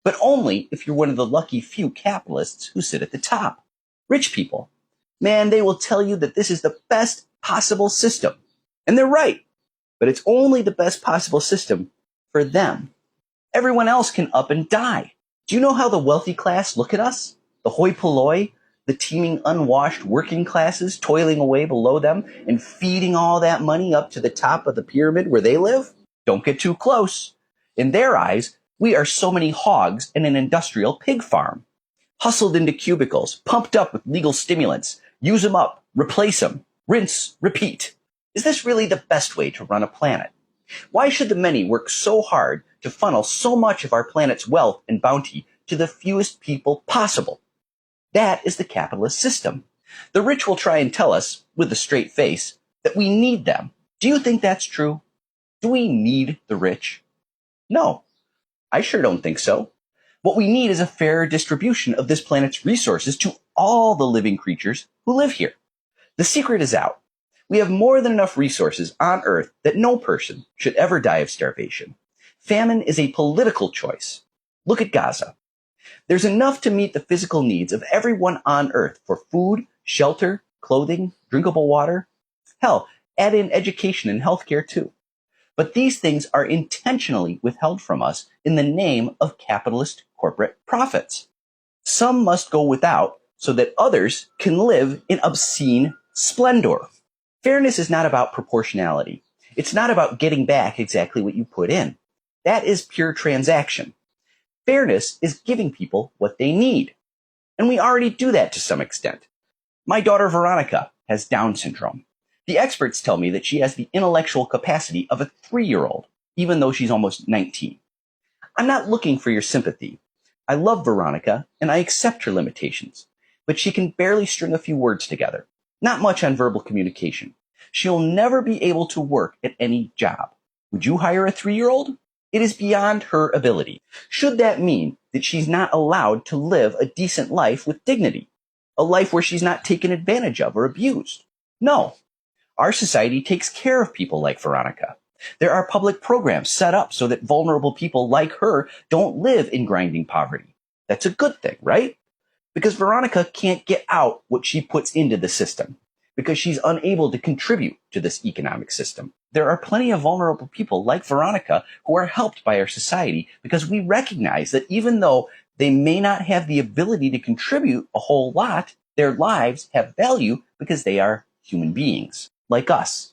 but only if you're one of the lucky few capitalists who sit at the top. Rich people, man, they will tell you that this is the best possible system. And they're right, but it's only the best possible system for them. Everyone else can up and die. Do you know how the wealthy class look at us? The hoi polloi, the teeming unwashed working classes toiling away below them and feeding all that money up to the top of the pyramid where they live? Don't get too close. In their eyes, we are so many hogs in an industrial pig farm. Hustled into cubicles, pumped up with legal stimulants, use them up, replace them, rinse, repeat. Is this really the best way to run a planet? Why should the many work so hard to funnel so much of our planet's wealth and bounty to the fewest people possible? That is the capitalist system. The rich will try and tell us, with a straight face, that we need them. Do you think that's true? Do we need the rich? No, I sure don't think so. What we need is a fair distribution of this planet's resources to all the living creatures who live here. The secret is out. We have more than enough resources on Earth that no person should ever die of starvation. Famine is a political choice. Look at Gaza. There's enough to meet the physical needs of everyone on Earth for food, shelter, clothing, drinkable water. Hell, add in education and healthcare too. But these things are intentionally withheld from us in the name of capitalist corporate profits. Some must go without so that others can live in obscene splendor. Fairness is not about proportionality. It's not about getting back exactly what you put in. That is pure transaction. Fairness is giving people what they need. And we already do that to some extent. My daughter Veronica has Down syndrome. The experts tell me that she has the intellectual capacity of a 3-year-old, even though she's almost 19. I'm not looking for your sympathy. I love Veronica, and I accept her limitations. But she can barely string a few words together. Not much on verbal communication. She'll never be able to work at any job. Would you hire a 3-year-old? It is beyond her ability. Should that mean that she's not allowed to live a decent life with dignity? A life where she's not taken advantage of or abused? No. Our society takes care of people like Veronica. There are public programs set up so that vulnerable people like her don't live in grinding poverty. That's a good thing, right? Because Veronica can't get out what she puts into the system, because she's unable to contribute to this economic system. There are plenty of vulnerable people like Veronica who are helped by our society because we recognize that even though they may not have the ability to contribute a whole lot, their lives have value because they are human beings like us.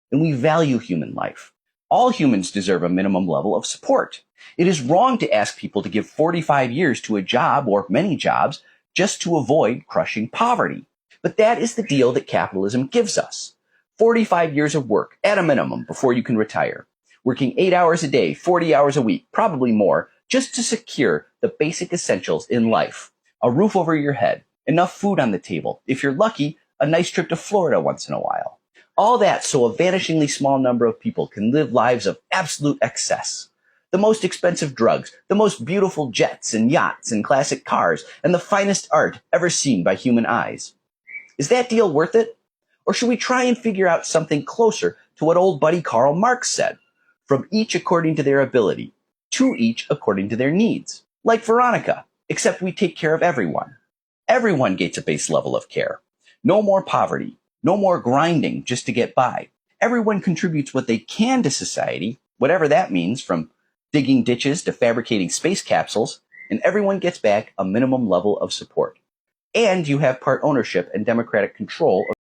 And we value human life. All humans deserve a minimum level of support. It is wrong to ask people to give 45 years to a job or many jobs just to avoid crushing poverty. But that is the deal that capitalism gives us. 45 years of work at a minimum before you can retire. Working 8 hours a day, 40 hours a week, probably more, just to secure the basic essentials in life. A roof over your head, enough food on the table. If you're lucky, a nice trip to Florida once in a while. All that so a vanishingly small number of people can live lives of absolute excess. The most expensive drugs, the most beautiful jets and yachts and classic cars, and the finest art ever seen by human eyes. Is that deal worth it? Or should we try and figure out something closer to what old buddy Karl Marx said? From each according to their ability, to each according to their needs. Like Veronica, except we take care of everyone. Everyone gets a base level of care. No more poverty. No more grinding just to get by. Everyone contributes what they can to society, whatever that means, from digging ditches to fabricating space capsules, and everyone gets back a minimum level of support. And you have part ownership and democratic control of